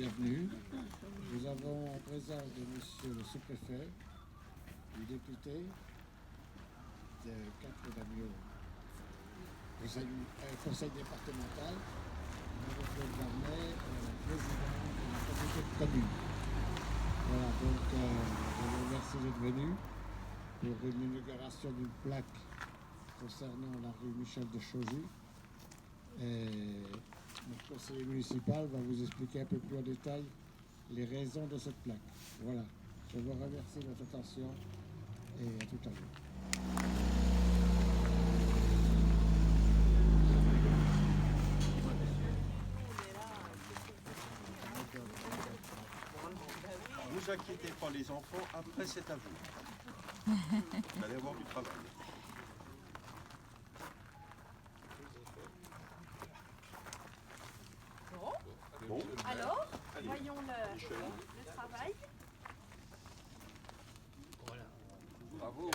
bienvenue. Nous avons en présence de monsieur le sous-préfet, du député, de 4 d'Agneau, conseil départemental, Marie-Claude Varnet, président de la communauté de communes. Voilà, donc je vous remercie d'être venu pour une inauguration d'une plaque concernant la rue Michel de Chaugy. Et notre conseiller municipal va vous expliquer un peu plus en détail les raisons de cette plaque. Voilà, je vous remercie de votre attention et à tout à l'heure. Ne vous inquiétez pas les enfants, après c'est à vous. Vous allez avoir du travail. Bon. Alors, voyons le travail. Voilà. Bravo.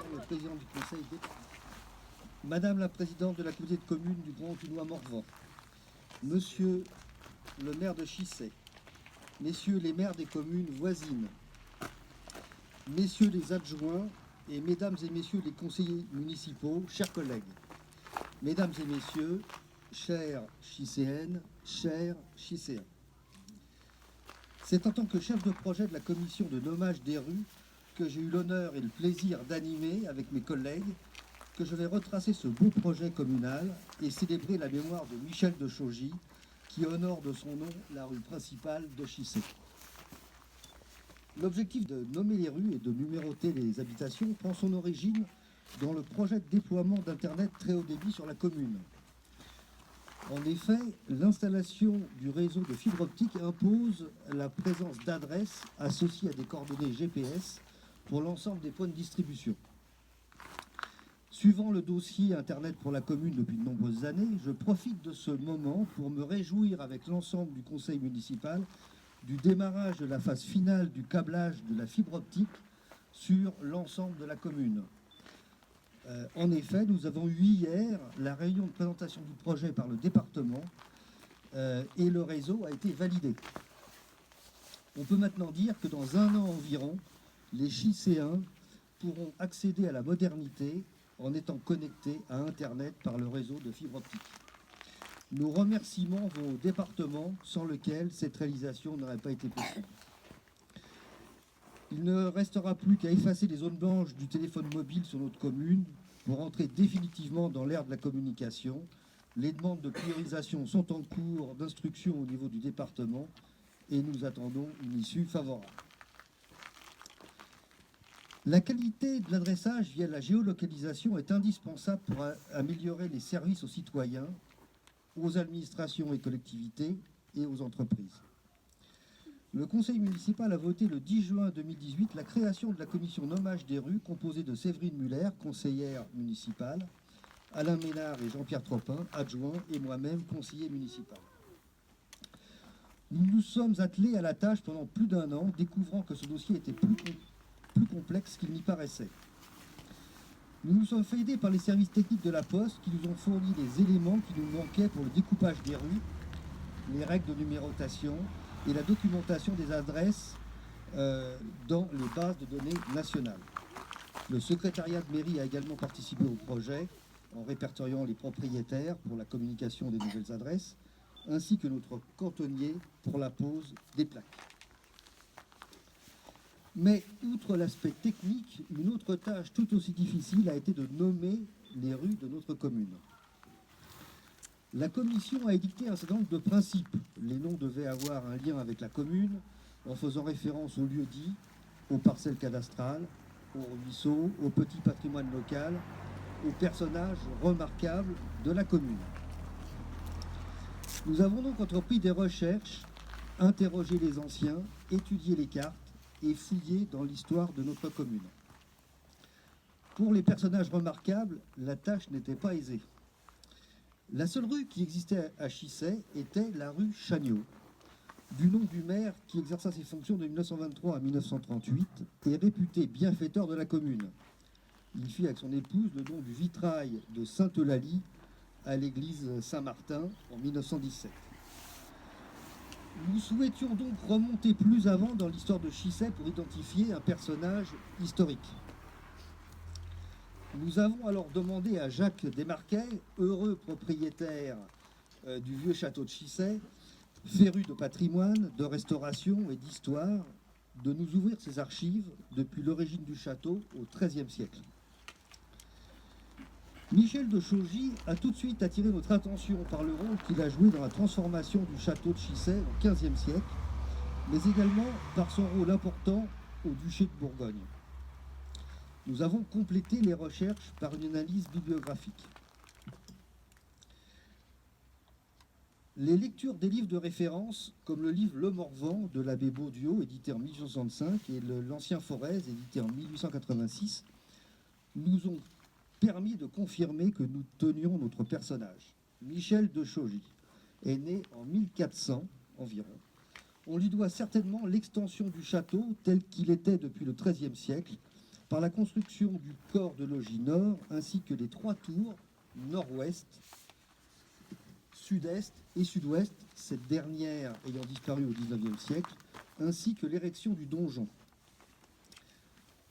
Le président du conseil départemental. Madame la présidente de la communauté de communes du Grand Toulois Morvan, monsieur le maire de Chissey, messieurs les maires des communes voisines, messieurs les adjoints et mesdames et messieurs les conseillers municipaux, chers collègues, mesdames et messieurs, chères Chisséennes, chers Chisséens. C'est en tant que chef de projet de la commission de nommage des rues que j'ai eu l'honneur et le plaisir d'animer avec mes collègues, que je vais retracer ce beau projet communal et célébrer la mémoire de Michel de Chaugy, qui honore de son nom la rue principale de Chissey. L'objectif de nommer les rues et de numéroter les habitations prend son origine dans le projet de déploiement d'Internet très haut débit sur la commune. En effet, l'installation du réseau de fibre optique impose la présence d'adresses associées à des coordonnées GPS pour l'ensemble des points de distribution. Suivant le dossier Internet pour la commune depuis de nombreuses années, je profite de ce moment pour me réjouir avec l'ensemble du conseil municipal du démarrage de la phase finale du câblage de la fibre optique sur l'ensemble de la commune. En effet, nous avons eu hier la réunion de présentation du projet par le département et le réseau a été validé. On peut maintenant dire que dans un an environ, les Chisséens pourront accéder à la modernité en étant connectés à Internet par le réseau de fibre optique. Nos remerciements vont au département sans lequel cette réalisation n'aurait pas été possible. Il ne restera plus qu'à effacer les zones blanches du téléphone mobile sur notre commune pour entrer définitivement dans l'ère de la communication. Les demandes de priorisation sont en cours d'instruction au niveau du département et nous attendons une issue favorable. La qualité de l'adressage via la géolocalisation est indispensable pour améliorer les services aux citoyens, aux administrations et collectivités et aux entreprises. Le conseil municipal a voté le 10 juin 2018 la création de la commission nommage des rues composée de Séverine Muller, conseillère municipale, Alain Ménard et Jean-Pierre Tropin, adjoints, et moi-même, conseiller municipal. Nous nous sommes attelés à la tâche pendant plus d'un an, découvrant que ce dossier était plus complexe qu'il n'y paraissait. Nous nous sommes fait aider par les services techniques de la Poste qui nous ont fourni les éléments qui nous manquaient pour le découpage des rues, les règles de numérotation et la documentation des adresses dans les bases de données nationales. Le secrétariat de mairie a également participé au projet en répertoriant les propriétaires pour la communication des nouvelles adresses, ainsi que notre cantonnier pour la pose des plaques. Mais outre l'aspect technique, une autre tâche tout aussi difficile a été de nommer les rues de notre commune. La commission a édicté un certain nombre de principes. Les noms devaient avoir un lien avec la commune, en faisant référence aux lieux dits, aux parcelles cadastrales, aux ruisseaux, au petit patrimoine local, aux personnages remarquables de la commune. Nous avons donc entrepris des recherches, interrogé les anciens, étudié les cartes et fouillé dans l'histoire de notre commune. Pour les personnages remarquables, la tâche n'était pas aisée. La seule rue qui existait à Chissay était la rue Chagnaud, du nom du maire qui exerça ses fonctions de 1923 à 1938 et réputé bienfaiteur de la commune. Il fit avec son épouse le don du vitrail de Sainte-Eulalie à l'église Saint-Martin en 1917. Nous souhaitions donc remonter plus avant dans l'histoire de Chissay pour identifier un personnage historique. Nous avons alors demandé à Jacques Desmarquet, heureux propriétaire du vieux château de Chissay, féru de patrimoine, de restauration et d'histoire, de nous ouvrir ses archives depuis l'origine du château au XIIIe siècle. Michel de Chaugy a tout de suite attiré notre attention par le rôle qu'il a joué dans la transformation du château de Chissay au XVe siècle, mais également par son rôle important au duché de Bourgogne. Nous avons complété les recherches par une analyse bibliographique. Les lectures des livres de référence, comme le livre Le Morvan de l'abbé Baudieu, édité en 1865, et l'Ancien Forez, édité en 1886, nous ont permis de confirmer que nous tenions notre personnage. Michel de Chaugy est né en 1400 environ. On lui doit certainement l'extension du château tel qu'il était depuis le XIIIe siècle, par la construction du corps de logis nord, ainsi que les 3 tours nord-ouest, sud-est et sud-ouest, cette dernière ayant disparu au XIXe siècle, ainsi que l'érection du donjon.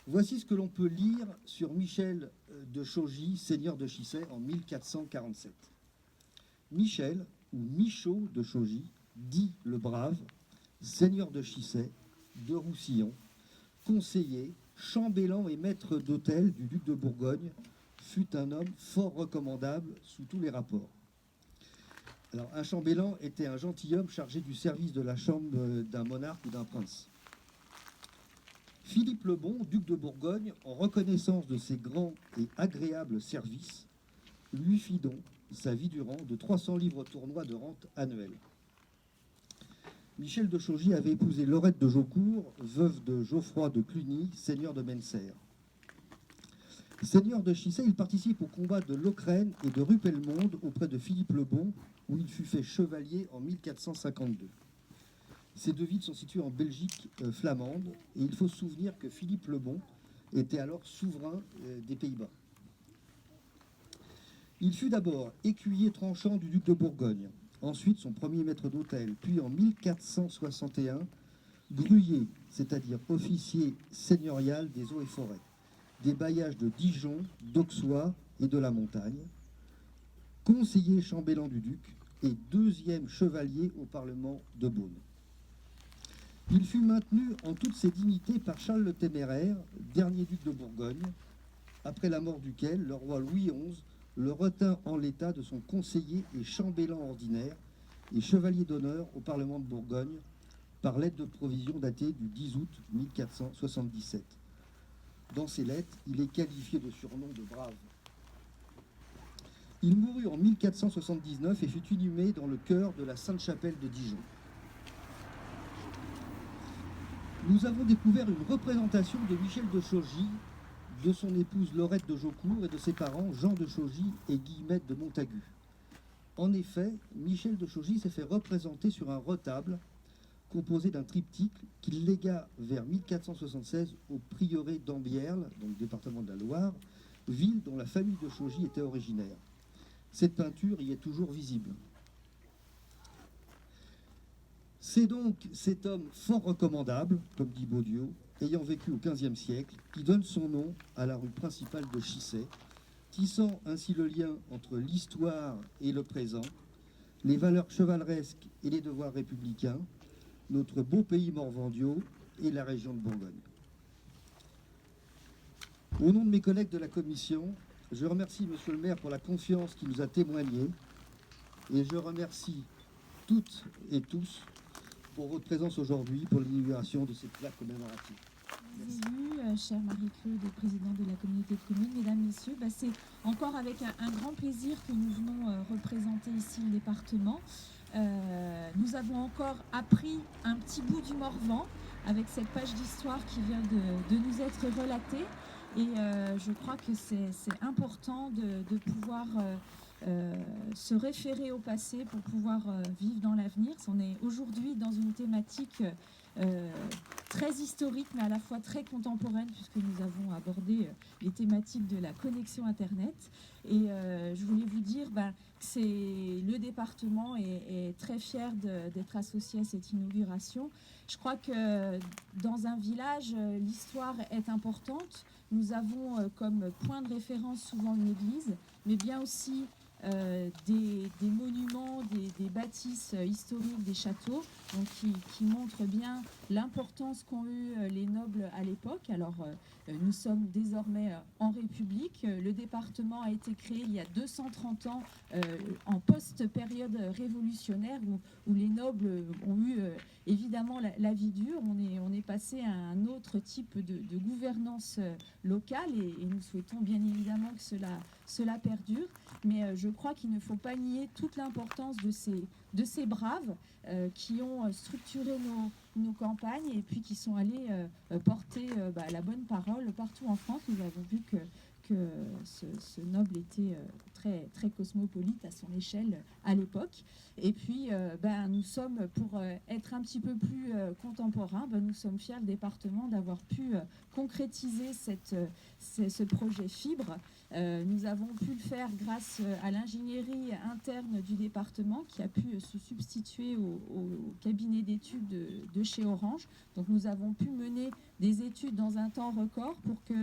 Voici ce que l'on peut lire sur Michel de Chaugy, seigneur de Chissay, en 1447. Michel, ou Michaud de Chaugy, dit le Brave, seigneur de Chissay, de Roussillon, conseiller, chambellan et maître d'hôtel du duc de Bourgogne, fut un homme fort recommandable sous tous les rapports. Alors, un chambellan était un gentilhomme chargé du service de la chambre d'un monarque ou d'un prince. Philippe le Bon, duc de Bourgogne, en reconnaissance de ses grands et agréables services, lui fit don, sa vie durant, de 300 livres tournois de rente annuelle. Michel de Chaugy avait épousé Laurette de Jaucourt, veuve de Geoffroy de Cluny, seigneur de Menser. Seigneur de Chissay, il participe au combat de Lochrane et de Rupelmonde auprès de Philippe le Bon, où il fut fait chevalier en 1452. Ces 2 villes sont situées en Belgique flamande, et il faut se souvenir que Philippe le Bon était alors souverain des Pays-Bas. Il fut d'abord écuyer tranchant du duc de Bourgogne, ensuite son premier maître d'hôtel, puis en 1461, gruyer, c'est-à-dire officier seigneurial des eaux et forêts, des bailliages de Dijon, d'Auxois et de la Montagne, conseiller chambellan du duc et 2e chevalier au Parlement de Beaune. Il fut maintenu en toutes ses dignités par Charles le Téméraire, dernier duc de Bourgogne, après la mort duquel le roi Louis XI le retint en l'état de son conseiller et chambellan ordinaire et chevalier d'honneur au Parlement de Bourgogne par lettre de provision datée du 10 août 1477. Dans ces lettres, il est qualifié de surnom de Brave. Il mourut en 1479 et fut inhumé dans le chœur de la Sainte-Chapelle de Dijon. Nous avons découvert une représentation de Michel de Chaugy, de son épouse Laurette de Jaucourt et de ses parents Jean de Chaugy et Guillemette de Montagu. En effet, Michel de Chaugy s'est fait représenter sur un retable composé d'un triptyque qu'il légua vers 1476 au prieuré d'Ambierle, dans le département de la Loire, ville dont la famille de Chaugy était originaire. Cette peinture y est toujours visible. C'est donc cet homme fort recommandable, comme dit Baudieu, ayant vécu au XVe siècle, qui donne son nom à la rue principale de Chissay, tissant ainsi le lien entre l'histoire et le présent, les valeurs chevaleresques et les devoirs républicains, notre beau pays morvandiau et la région de Bourgogne. Au nom de mes collègues de la commission, je remercie Monsieur le maire pour la confiance qu'il nous a témoignée et je remercie toutes et tous pour votre présence aujourd'hui pour l'inauguration de cette plaque commémorative. Élus, chère Marie-Claude, présidente de la communauté de communes, mesdames, messieurs, c'est encore avec un grand plaisir que nous venons représenter ici le département. Nous avons encore appris un petit bout du Morvan avec cette page d'histoire qui vient de nous être relatée. Et je crois que c'est important de pouvoir se référer au passé pour pouvoir vivre dans l'avenir. On est aujourd'hui dans une thématique très historique, mais à la fois très contemporaine, puisque nous avons abordé les thématiques de la connexion Internet. Et je voulais vous dire que le département est très fier d'être associé à cette inauguration. Je crois que dans un village, l'histoire est importante. Nous avons comme point de référence souvent une église, mais bien aussi des monuments, des bâtisses historiques, des châteaux, donc qui montrent bien l'importance qu'ont eu les nobles à l'époque. Alors, nous sommes désormais en République. Le département a été créé il y a 230 ans en post-période révolutionnaire où les nobles ont eu évidemment la vie dure. On est passé à un autre type de gouvernance locale et nous souhaitons bien évidemment que cela perdure. Mais je crois qu'il ne faut pas nier toute l'importance de ces braves qui ont structuré nos campagnes et puis qui sont allés porter la bonne parole partout en France. Nous avons vu que ce noble était très, très cosmopolite à son échelle à l'époque. Et puis, nous sommes, pour être un petit peu plus contemporains, nous sommes fiers, le département, d'avoir pu concrétiser ce projet fibre. Nous avons pu le faire grâce à l'ingénierie interne du département qui a pu se substituer au cabinet d'études de chez Orange. Donc nous avons pu mener des études dans un temps record pour que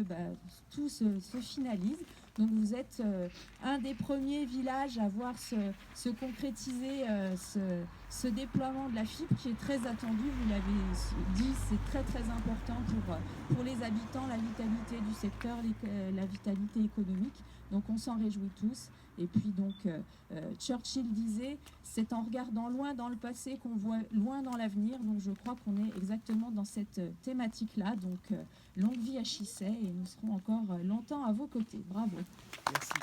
tout se finalise. Donc vous êtes un des premiers villages à voir se concrétiser ce déploiement de la fibre qui est très attendu. Vous l'avez dit, c'est très très important pour les habitants, la vitalité du secteur, la vitalité économique. Donc on s'en réjouit tous. Et puis donc Churchill disait, c'est en regardant loin dans le passé qu'on voit loin dans l'avenir. Donc je crois qu'on est exactement dans cette thématique-là. Donc longue vie à Chissay et nous serons encore longtemps à vos côtés. Bravo. Merci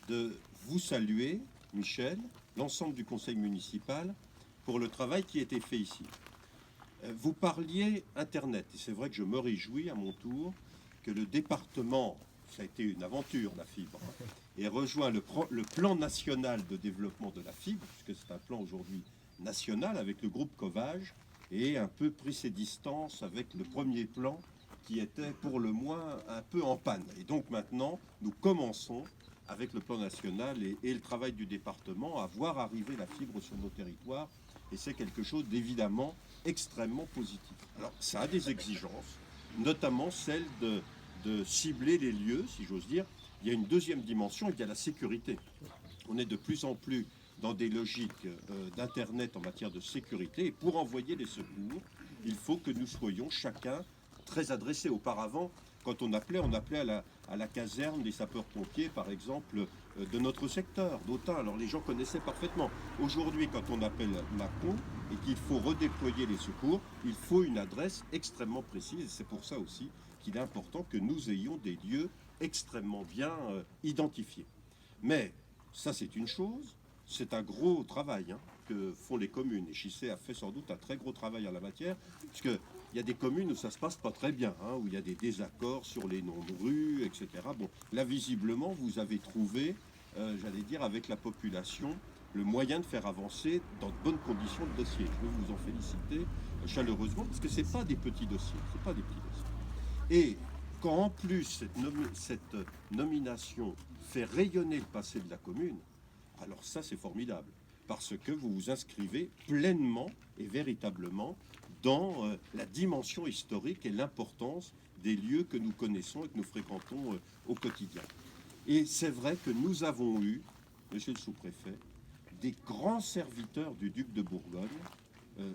de vous saluer, Michel, l'ensemble du conseil municipal, pour le travail qui a été fait ici. Vous parliez Internet, et c'est vrai que je me réjouis à mon tour que le département, ça a été une aventure la fibre, et rejoint le plan national de développement de la fibre, puisque c'est un plan aujourd'hui national avec le groupe Covage, et un peu pris ses distances avec le premier plan qui était pour le moins un peu en panne. Et donc maintenant, nous commençons avec le plan national et le travail du département à voir arriver la fibre sur nos territoires. Et c'est quelque chose d'évidemment extrêmement positif. Alors ça a des exigences, notamment celle de cibler les lieux, si j'ose dire. Il y a une deuxième dimension, il y a la sécurité. On est de plus en plus dans des logiques d'Internet en matière de sécurité. Et pour envoyer les secours, il faut que nous soyons chacun très adressés. Auparavant, quand on appelait à la caserne des sapeurs-pompiers, par exemple, de notre secteur, d'Autun. Alors les gens connaissaient parfaitement. Aujourd'hui, quand on appelle Mâcon et qu'il faut redéployer les secours, il faut une adresse extrêmement précise. Et c'est pour ça aussi qu'il est important que nous ayons des lieux extrêmement bien identifiés. Mais ça, c'est une chose. C'est un gros travail que font les communes. Et Chissay a fait sans doute un très gros travail en la matière, puisque il y a des communes où ça se passe pas très bien, où il y a des désaccords sur les noms de rues, etc. Bon, là, visiblement, vous avez trouvé, j'allais dire, avec la population, le moyen de faire avancer dans de bonnes conditions le dossier. Je veux vous en féliciter chaleureusement, parce que c'est pas des petits dossiers, c'est pas des petits dossiers. Et quand en plus cette nomination fait rayonner le passé de la commune, alors ça c'est formidable, parce que vous vous inscrivez pleinement et véritablement dans la dimension historique et l'importance des lieux que nous connaissons et que nous fréquentons au quotidien. Et c'est vrai que nous avons eu, monsieur le sous-préfet, des grands serviteurs du duc de Bourgogne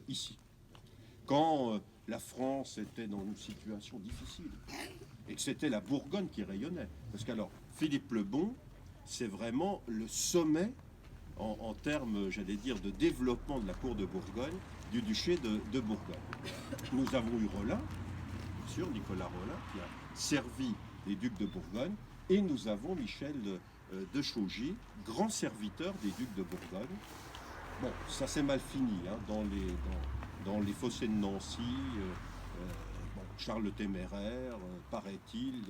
ici. Quand la France était dans une situation difficile et que c'était la Bourgogne qui rayonnait. Parce qu'alors, Philippe le Bon, c'est vraiment le sommet en termes, j'allais dire, de développement de la cour de Bourgogne, du duché de Bourgogne. Nous avons eu Rollin, bien sûr, Nicolas Rollin, qui a servi les ducs de Bourgogne, et nous avons Michel de Chaugy, grand serviteur des ducs de Bourgogne. Bon, ça s'est mal fini dans les fossés de Nancy. Bon, Charles le Téméraire, paraît-il,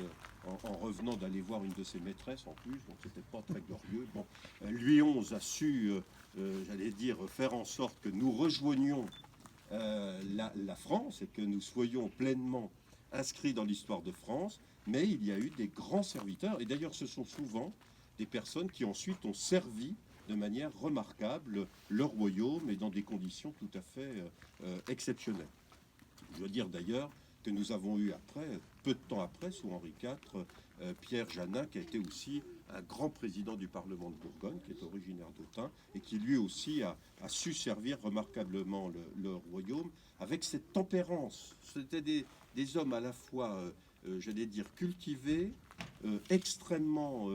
en revenant d'aller voir une de ses maîtresses en plus, donc c'était pas très glorieux. Bon, Louis XI a su, j'allais dire, faire en sorte que nous rejoignions la France et que nous soyons pleinement inscrits dans l'histoire de France, mais il y a eu des grands serviteurs, et d'ailleurs ce sont souvent des personnes qui ensuite ont servi de manière remarquable le royaume et dans des conditions tout à fait exceptionnelles. Je veux dire d'ailleurs que nous avons eu après, peu de temps après, sous Henri IV, Pierre Janin, qui a été aussi un grand président du Parlement de Bourgogne, qui est originaire d'Autun, et qui lui aussi a su servir remarquablement le royaume avec cette tempérance. C'était des hommes à la fois, j'allais dire, cultivés, extrêmement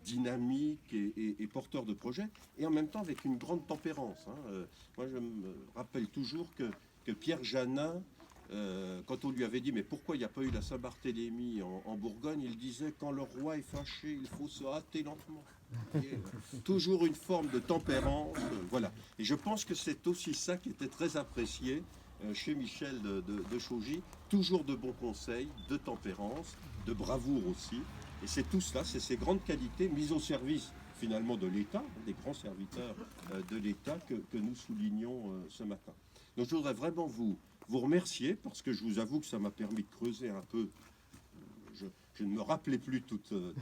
dynamiques et porteurs de projets, et en même temps avec une grande tempérance. Moi, je me rappelle toujours que Pierre Janin, quand on lui avait dit mais pourquoi il n'y a pas eu la Saint-Barthélemy en Bourgogne, il disait quand le roi est fâché, il faut se hâter lentement. Toujours une forme de tempérance, voilà. Et je pense que c'est aussi ça qui était très apprécié chez Michel de Chaugy, toujours de bons conseils, de tempérance, de bravoure aussi. Et c'est tout cela, c'est ces grandes qualités mises au service finalement de l'État, des grands serviteurs de l'État que nous soulignons ce matin. Donc je voudrais vraiment vous remercier parce que je vous avoue que ça m'a permis de creuser un peu. Je ne me rappelais plus tout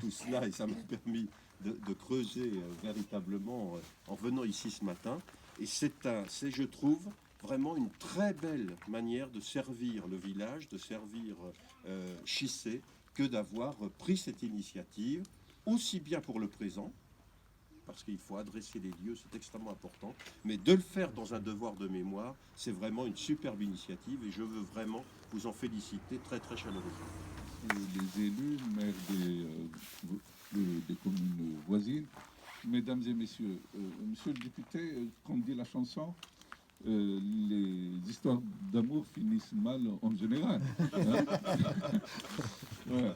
cela et ça m'a permis de creuser véritablement en venant ici ce matin. Et c'est, je trouve, vraiment une très belle manière de servir le village, de servir Chissé, que d'avoir pris cette initiative, aussi bien pour le présent, parce qu'il faut adresser les lieux, c'est extrêmement important, mais de le faire dans un devoir de mémoire, c'est vraiment une superbe initiative et je veux vraiment vous en féliciter très très chaleureusement. Les élus, maires des communes voisines, mesdames et messieurs, monsieur le député, comme dit la chanson, les histoires d'amour finissent mal en général. Hein. Voilà.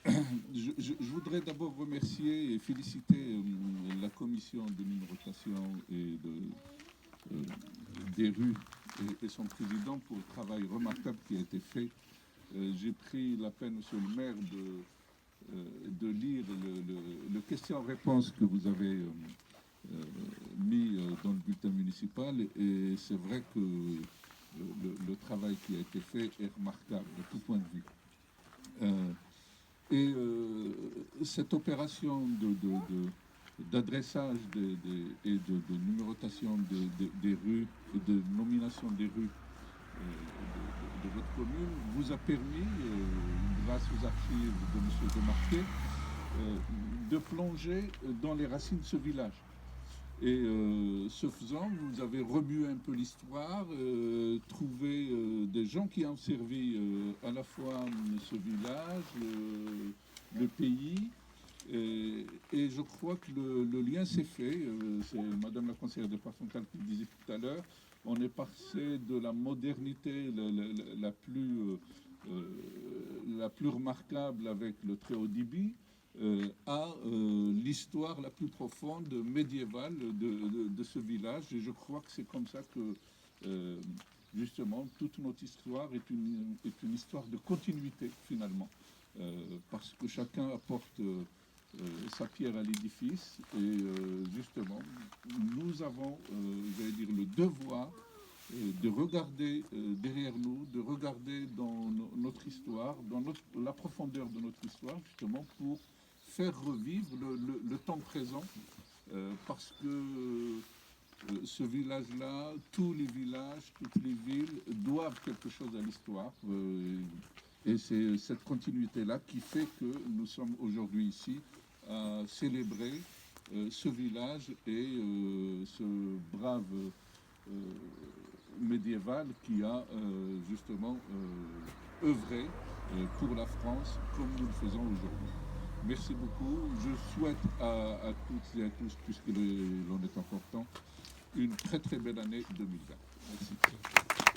Je voudrais d'abord remercier et féliciter la commission de numérotation et des rues et son président pour le travail remarquable qui a été fait. J'ai pris la peine, monsieur le maire, de lire le question-réponse que vous avez mis dans le bulletin municipal et c'est vrai que le travail qui a été fait est remarquable de tout point de vue. Et cette opération d'adressage et de numérotation des rues et de nomination des rues de votre commune vous a permis, grâce aux archives de M. Demarquet, de plonger dans les racines de ce village. Et ce faisant, vous avez remué un peu l'histoire, trouvé des gens qui ont servi à la fois ce village, le pays, et je crois que le lien s'est fait. C'est Madame la conseillère départementale qui le disait tout à l'heure. On est passé de la modernité la plus remarquable avec le très haut débit à l'histoire la plus profonde médiévale de ce village. Et je crois que c'est comme ça que, justement, toute notre histoire est une histoire de continuité, finalement. Parce que chacun apporte sa pierre à l'édifice. Et justement, nous avons, j'allais dire, le devoir de regarder derrière nous, de regarder dans notre histoire, dans la profondeur de notre histoire, justement, pour faire revivre le temps présent, parce que ce village-là, tous les villages, toutes les villes doivent quelque chose à l'histoire. Et c'est cette continuité-là qui fait que nous sommes aujourd'hui ici à célébrer ce village et ce brave médiéval qui a justement œuvré pour la France comme nous le faisons aujourd'hui. Merci beaucoup. Je souhaite à toutes et à tous, puisque l'on est encore temps, une très très belle année 2020. Merci.